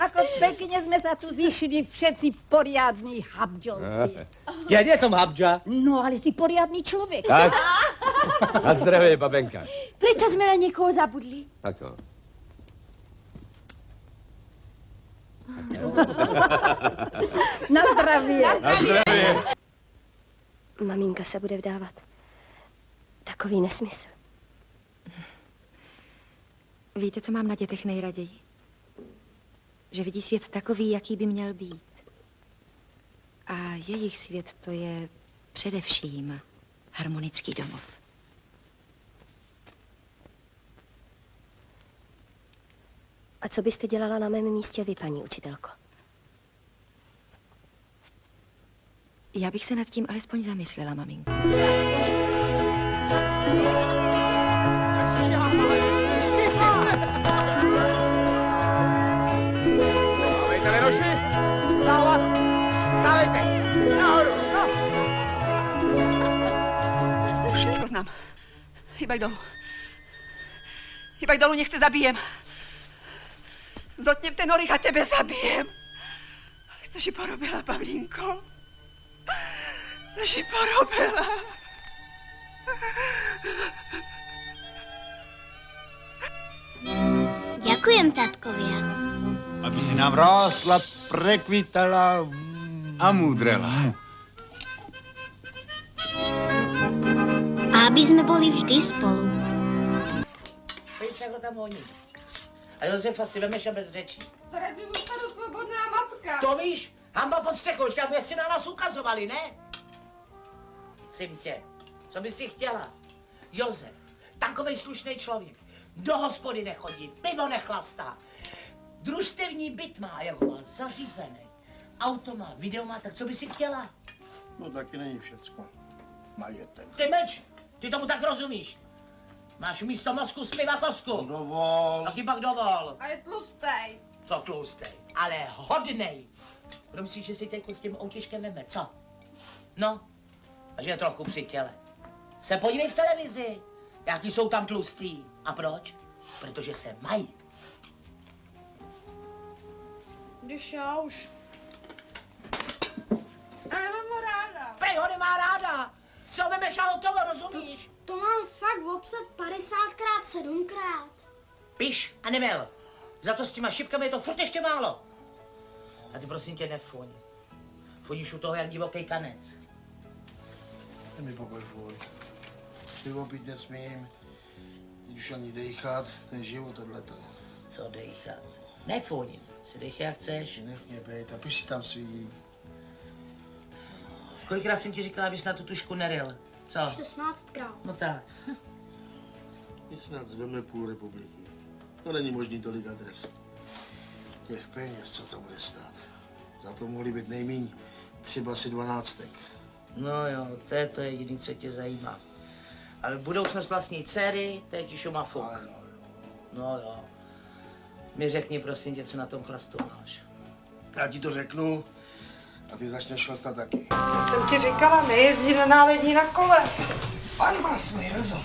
ako pekne sme sa tu zišli všetci poriadni habdžonci. Ja nie som habdža. No, ale si poriadny človek. Tak. Na zdravie, babenka. Prečo sme na niekoho zabudli? Ako? Na zdravie. Na zdravie. Maminka se bude vdávat. Takový nesmysl. Víte, co mám na dětech nejraději? Že vidí svět takový, jaký by měl být. A jejich svět to je především harmonický domov. A co byste dělala na mém místě vy, paní učitelko? Já bych se nad tím alespoň zamyslela, maminko. Stávejte, Lenoši! Stávat! Stávejte! Nahoru! No! Všetko znám. Hýbaj dolu. Hýbaj dolu, nech te zabijem. Zotnem ten orich a tebe zabijem. Co si porobila, Pavlínko? Co si porobila? Ďakujem, tatkovia. Aby si nám rástla, prekvítala A múdrela. A aby sme boli vždy spolu. Pojď se ho tam honit. A Josefa si vemeš a bez řečí. To radši zůstanu svobodná matka. To víš? Hamba pod střechou, už tam si na nás ukazovali, ne? Cimtě, co by si chtěla? Josef, takovej slušný člověk. Do hospody nechodí, pivo nechlastá. Družstevní byt má, jak ho má zařízený. Auto má, video má, tak co by si chtěla? No taky není všecko. Majetek. Ty meč, ty tomu tak rozumíš. Máš místo mozku zpěva kostku. Dovol. Taky pak dovol. A je tlustej. Co tlustej, ale hodnej. Kdo myslíš, že si teď s tím outěžkem veme, co? No, a že je trochu při těle. Se podívej v televizi, jaký jsou tam tlustý. A proč? Protože se mají. Když já už. Ale mám ho ráda. Prej ho nemá ráda. Co vemeš a hotovo, rozumíš? To mám fakt obsat 50krát, 7krát. Piš a nemel. Za to s těma šipkami je to furt ještě málo. A ty prosím tě nefuň. Funíš u toho jak divoký kanec. Ty mi pokoj fuj. Pivo pít nesmím. Teď už ani dejchat, ten život tohleto. Co dejchat? Nefuň. Si dejchat jak chceš. Nech mě bejt a piš si tam svý. Kolikrát jsem ti říkala, abys na tu tušku neril? Co? 16krát. No tak. My snad zveme půl republiky. To není možný tolik adres. Těch peněz, co to bude stát. Za to mohli být nejmíň třeba si 12. No jo, to je to jediné, co tě zajímá. Ale budoucnost vlastní dcery, to je ti šuma fuk. No jo. Mi řekni, prosím tě, co na tom chlastu máš. Já ti to řeknu a ty začneš chlastat taky. Já jsem ti říkala, nejezdí na nálední na kole. Pan má svůj rozum.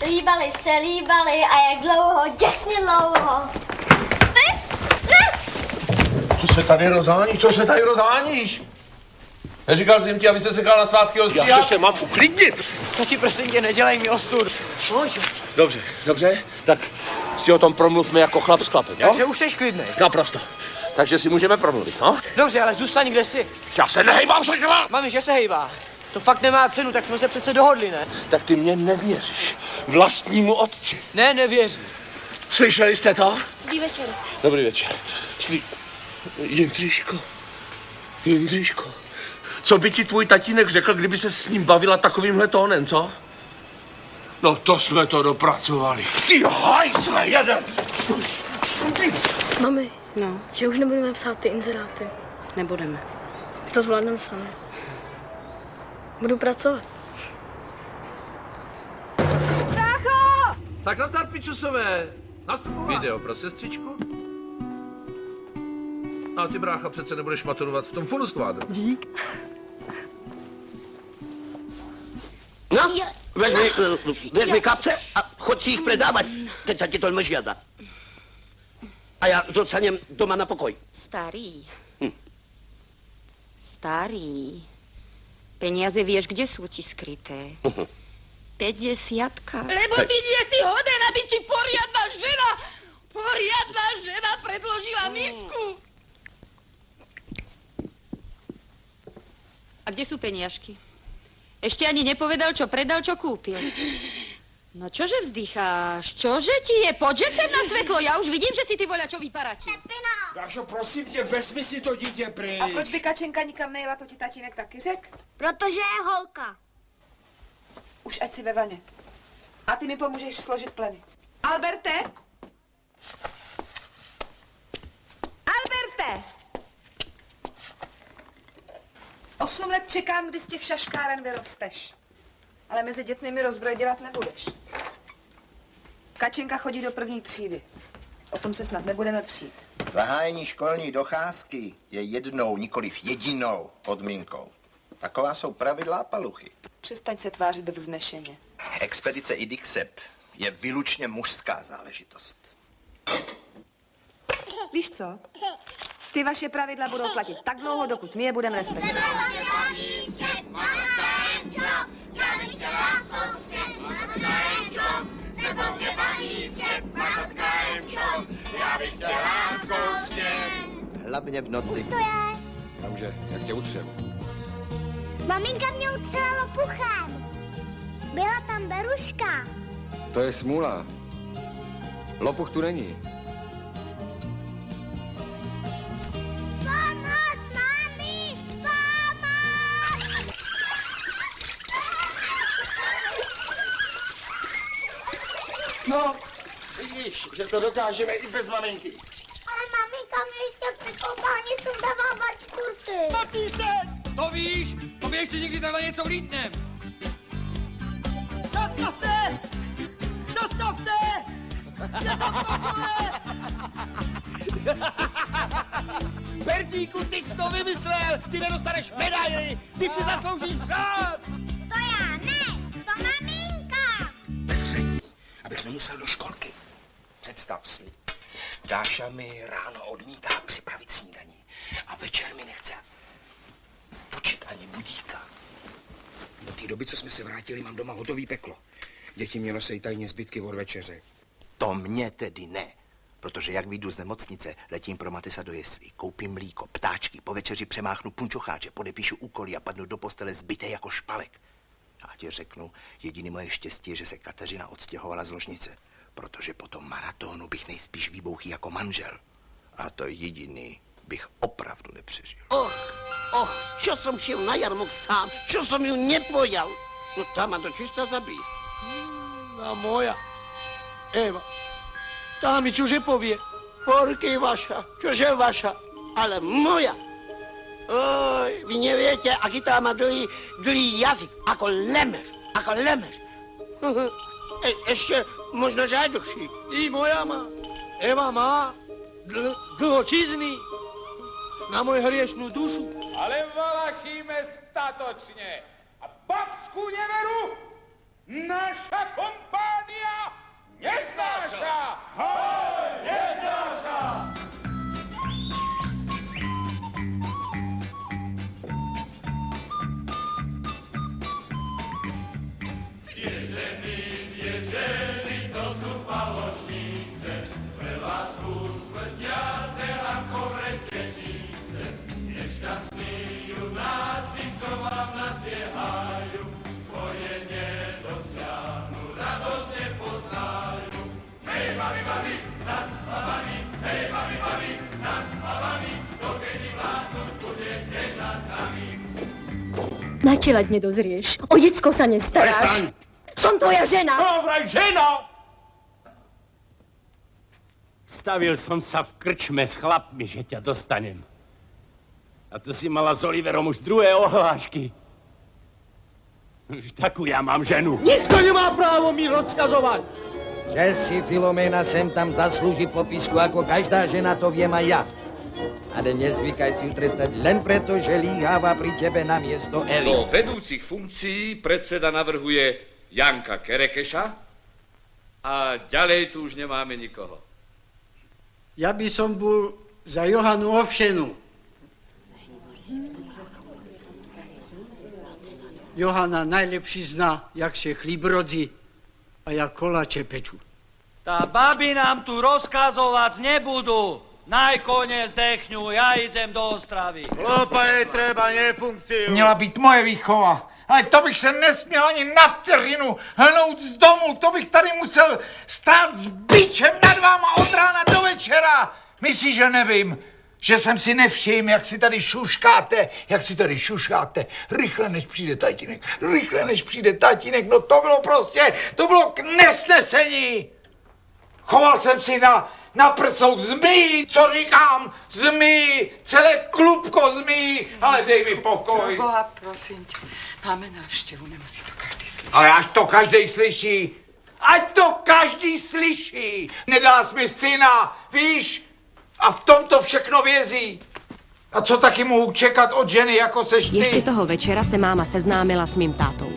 Líbali se, líbali a jak dlouho, děsně dlouho. Co se tady rozháníš? Co se tady rozháníš? Neříkal jsem ti, aby se sekal na svátky ostříhat? Já se mám uklidnit. Tati, prosím tě, nedělej mi ostur. Bože. Dobře, dobře. Tak si o tom promluvme jako chlap s chlapem, jo? Takže už jsi klidnej. Naprosto. Takže si můžeme promluvit, no? Dobře, ale zůstaň kde jsi. Já se nehejbám, sakra! Mami, že se hejbá. To fakt nemá cenu, tak jsme se přece dohodli, ne? Tak ty mě nevěříš. Vlastnímu otci. Ne, nevěřím. Slyšeli jste to? Dobrý večer. Dobrý večer. Jindřiško, co by ti tvůj tatínek řekl, kdyby se s ním bavila takovýmhle tónem, co? No to jsme to dopracovali. Ty hajzle, jeden! Mami, no, že už nebudeme psát ty inzeráty. Nebudeme. To zvládneme sami. Budu pracovat. Tak nazdar, pičusové. Video pro sestřičku. A ty, brácha, přece nebudeš maturovat v tom Funu skvádru. Dík. No, vezmi kapce a choď si jich predávat, keď sa ti to lme žiada. A já zostanem doma na pokoj. Starý. Starý. Peniaze vieš, kde sú ti skryté? 50-ka. Lebo ty nie si hoden, aby ti poriadna žena predložila misku. A kde sú peniažky? Ešte ani nepovedal, čo predal, čo kúpil. No čože vzdycháš? Čože ti je? Poďže sem na svetlo, ja už vidím, že si ty voľačo vyparatí. Dášo, prosím tě, vezmi si to dítě pryč. A proč by Kačenka nikam nejela, to ti tatínek taky řek? Protože je holka. Už ať si ve vaně. A ty mi pomůžeš složit pleny. Alberte! Alberte! 8 let čekám, kdy z těch šaškáren vyrosteš. Ale mezi dětmi mi rozbroj dělat nebudeš. Kačenka chodí do 1. třídy. O tom se snad nebudeme přijít. Zahájení školní docházky je jednou, nikoliv jedinou podmínkou. Taková jsou pravidla a paluchy. Přestaň se tvářit vznešeně. Expedice Idixep je výlučně mužská záležitost. Víš co? Ty vaše pravidla budou platit tak dlouho, dokud my je budeme respektovat. Hlavně v noci. Už to je. Tomže, jak tě utřel? Maminka mě utřela lopuchem. Byla tam beruška. To je smůla. Lopuch tu není. Pomoc, mami! Pomoc! No, vidíš, že to dokážeme i bez maminky. Ale maminka mi ještě při koupání sundává bačkurty. To víš, to mi ještě někdy takhle něco vlítnem. Zastavte! Zastavte! Je to tohle! Bertíku, ty jsi to vymyslel! Ty nedostaneš medaili! Ty si zasloužíš řád! To já ne, to maminka. Bezřední, abych nemusel do školky. Představ si, Dáša mi ráno odmítá připravit snídaní a večer mi nechce točit ani budíka. Do té doby, co jsme se vrátili, mám doma hotový peklo. Děti mě nosejí tajně zbytky od večeře. To mě tedy ne, protože jak vyjdu z nemocnice, letím pro Matisa do jeslí, koupím mlíko, ptáčky, po večeři přemáchnu punčocháče, podepíšu úkoly a padnu do postele zbytej jako špalek. A ti řeknu, jediný moje štěstí je, že se Kateřina odstěhovala z ložnice, protože po tom maratonu bych nejspíš vybouchý jako manžel. A to jediný bych opravdu nepřežil. Čo som šiel na jarmok sám, čo som ju nepojal. No tá ma dočista zabije. A moja, Eva, tá mi čože povie? Porky vaša, čože vaša, ale moja. Oj, vy neviete, aký tá má dlhý jazyk, ako lemeš. Ešte možno, že aj dlhší. I moja má, Eva má dlhočízny na moju hriešnú dušu. Ale valašíme statočně. A babsku neveru naša kompánia neznáša. Hoj, neznáša. Věřeny, to jsou falošnice, pre lásku smrtiace ako retěnice. Nešťastní junáci, čo vám nadbiehajú, svoje nedosiahnu, radosť nepoznajú. Hej, babi, babi, nad babami, hej, babi, babi, nad babami, dokedy vládnuť budete nad nami. Na čelať nedozrieš. O decko sa nestaráš. Som tvoja žena. Vraj žena! Stavil som sa v krčme s chlapmi, že ťa dostanem. A to si mala s Oliverom už druhé ohlášky. Už takú ja mám ženu. Nikto nemá právo mi rozkazovať. Že si Filoména sem tam zaslúži popisku, ako každá žena, to viem aj ja. Ale nezvykaj si ju trestať len preto, že líháva pri tebe na miesto Eli. Do vedúcich funkcií predseda navrhuje Janka Kerekeša a ďalej tu už nemáme nikoho. Ja by som bol za Johanu Ovšenu. Johana najlepší zná, jak se chlíb rodí a jak koláče pečú. Tá baby nám tu rozkazovať nebudú. Najkonec zdechňu, ja idem do Ostravy. Chlopa je treba, nefunkciu. Měla být moje výchova, ale to bych se nesměl ani na vteřinu hnout z domu, to bych tady musel stát s bičem nad váma od rána do večera. Myslíš, že nevím, že jsem si nevšiml, jak si tady šuškáte, rychle než přijde tatínek, no to bylo k nesnesení. Choval jsem si na prsou zmij, co říkám, zmij, celé klubko zmij, ale dej mi pokoj. Boha, prosím tě, máme návštěvu, nemusí to každý slyšet. Ale ať to každý slyší, nedala jsi mi syna, víš, a v tom to všechno vězí. A co taky mohu čekat od ženy, jako seš ty? Ještě toho večera se máma seznámila s mým tátou.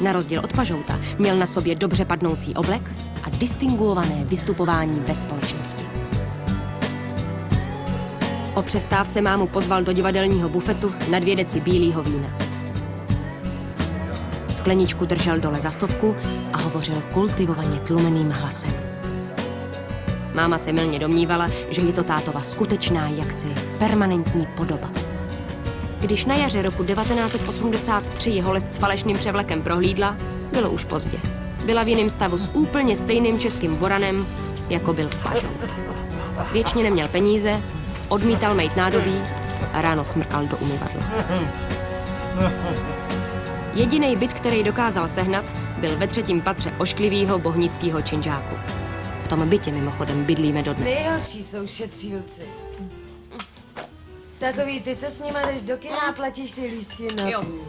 Na rozdíl od Pažouta měl na sobě dobře padnoucí oblek a distinguované vystupování ve společnosti. O přestávce mámu pozval do divadelního bufetu na 2 deci bílýho vína. Skleničku držel dole za stopku a hovořil kultivovaně tlumeným hlasem. Máma se mylně domnívala, že je to tátova skutečná jaksi permanentní podoba. Když na jaře roku 1983 jeho list s falešným převlekem prohlídla, bylo už pozdě. Byla v jiném stavu s úplně stejným českým boranem, jako byl Pažout. Věčně neměl peníze, odmítal mejt nádobí a ráno smrkal do umyvadla. Jedinej byt, který dokázal sehnat, byl ve 3. patře ošklivýho bohnického činžáku. V tom bytě mimochodem bydlíme dodnes. Nejhorší jsou šetřílci. Takový ty, co s nima jdeš do kina a platíš si lístky na půl.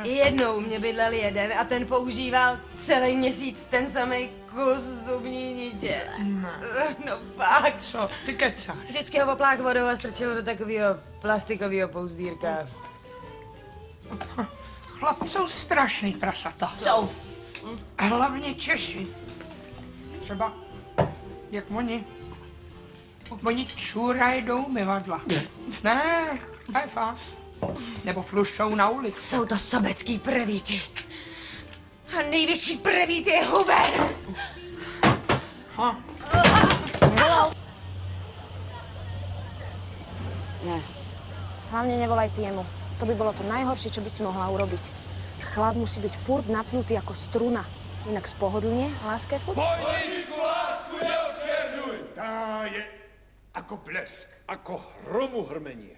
Jednou mě bydlel jeden a ten používal celý měsíc ten samý kus zubní nitě. No fakt. Co? Ty kecáš. Vždycky ho oplách vodou a strčil do takového plastikového pouzdírka. Chlapi jsou strašný prasata. Jsou. Hlavně Češi. Třeba jak oni. Oni čůrají do umyvadla. Ne, to je fakt. Nebo flušou na ulici. Jsou to sobecký prvíti. A největší prvít je Hubert. Ne. Hlavne nevolaj ty jemu. To by bolo to najhoršie, čo by si mohla urobiť. Chlap musí byť furt napnutý ako struna. Inak spohodlne, láska je furt. Bojníčku, lásku neočerňuj! Tá je ako blesk, ako hromu hrmenie.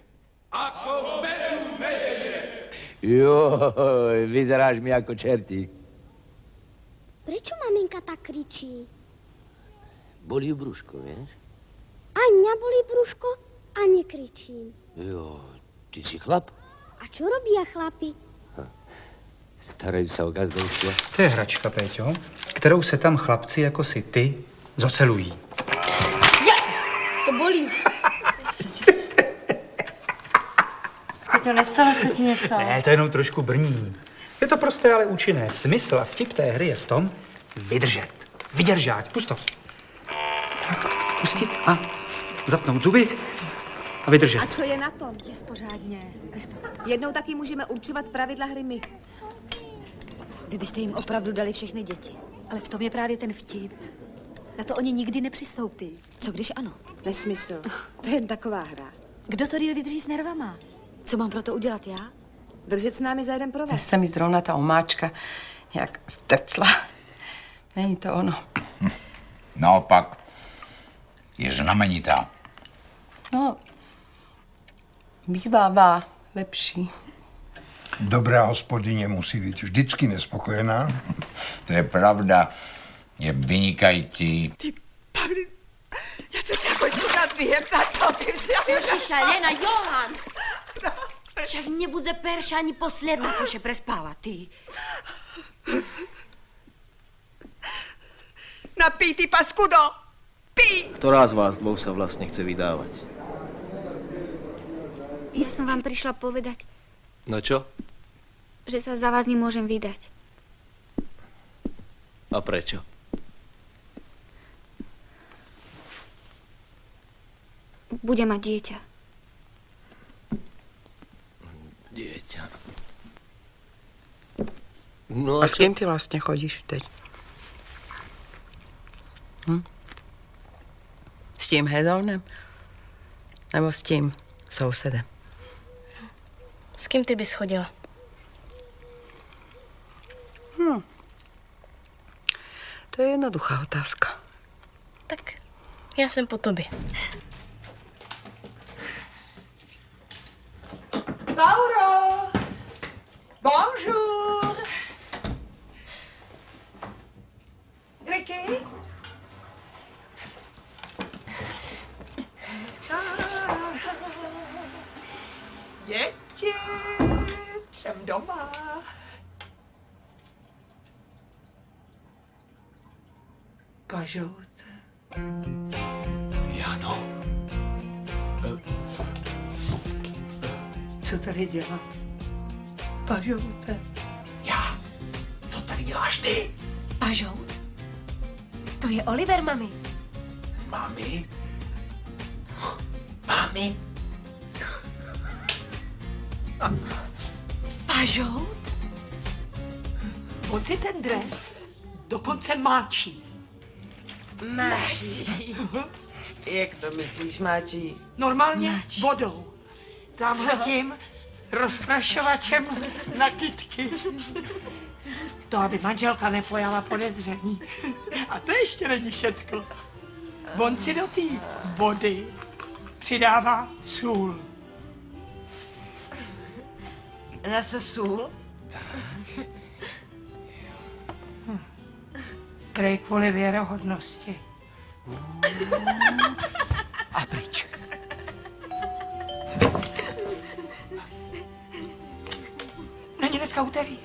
Ako medu medenie. Joj, vyzeráš mi jako čertík. Prečo maminka tak kričí? Bolí brúško, vieš? Aj mňa bolí brúško a nekričím. Jo, ty si chlap? A čo robia chlapi? Starají se o gazdejství. To je hračka, Péťo, kterou se tam chlapci jako si ty zocelují. To bolí. Peťo, nestalo se ti něco? Ne, to jenom trošku brní. Je to prosté, ale účinné. Smysl a vtip té hry je v tom vydržet. Vydržať. Pust to. Tak, pustit a zatnout zuby a vydržet. A co je na tom? Je pořádně. Jednou taky můžeme určovat pravidla hry my. Vy byste jim opravdu dali všechny děti. Ale v tom je právě ten vtip. Na to oni nikdy nepřistoupí. Co když ano? Nesmysl. To je jen taková hra. Kdo to díl vydrží s nervama? Co mám pro to udělat já? Držet s námi za jeden provaz. Dnes se mi zrovna ta omáčka nějak strcla. Není to ono. Naopak je znamenitá. No, bývává lepší. Dobrá hospodyně musí být vždycky nespokojená. To je pravda. Je vynikající. Ty Pavlin, já to takoj sudat vyjem na to, ty vzali. Ježiša, Lena, Johan! Však nebude perša ani posledná, co še prespáva, ty. Napij, ty paskudo! Pij! Ktorá z vás dvou sa vlastne chce vydávať? Ja som vám prišla povedať, No čo? že sa za vás nemôžem vydať. A prečo? bude mať dieťa. Dieťa. No A s kým ty vlastně chodíš teď? S tím Hedónem? Nebo s tím sousedem? S kým ty bys chodila? To je jednoduchá otázka. Tak já jsem po tobě. Lauro! Bonjour! Ricky? Děti, jsem doma. Pažout. Jano. Co tady dělá? Pažoute. Já. Co tady děláš ty? Pažout? To je Oliver, mami. Mami? Mami? Pažout? Pojď si ten dres. Dokonce máčí. Máčí. Jak to myslíš, máčí? Normálně vodou. Tamhle tím rozprašovačem na kytky. To, aby manželka nepojala podezření. A to ještě není všecko. On si do té vody přidává sůl. Na co sůl? Prej kvůli věrohodnosti. A pryč. Není dneska úterý.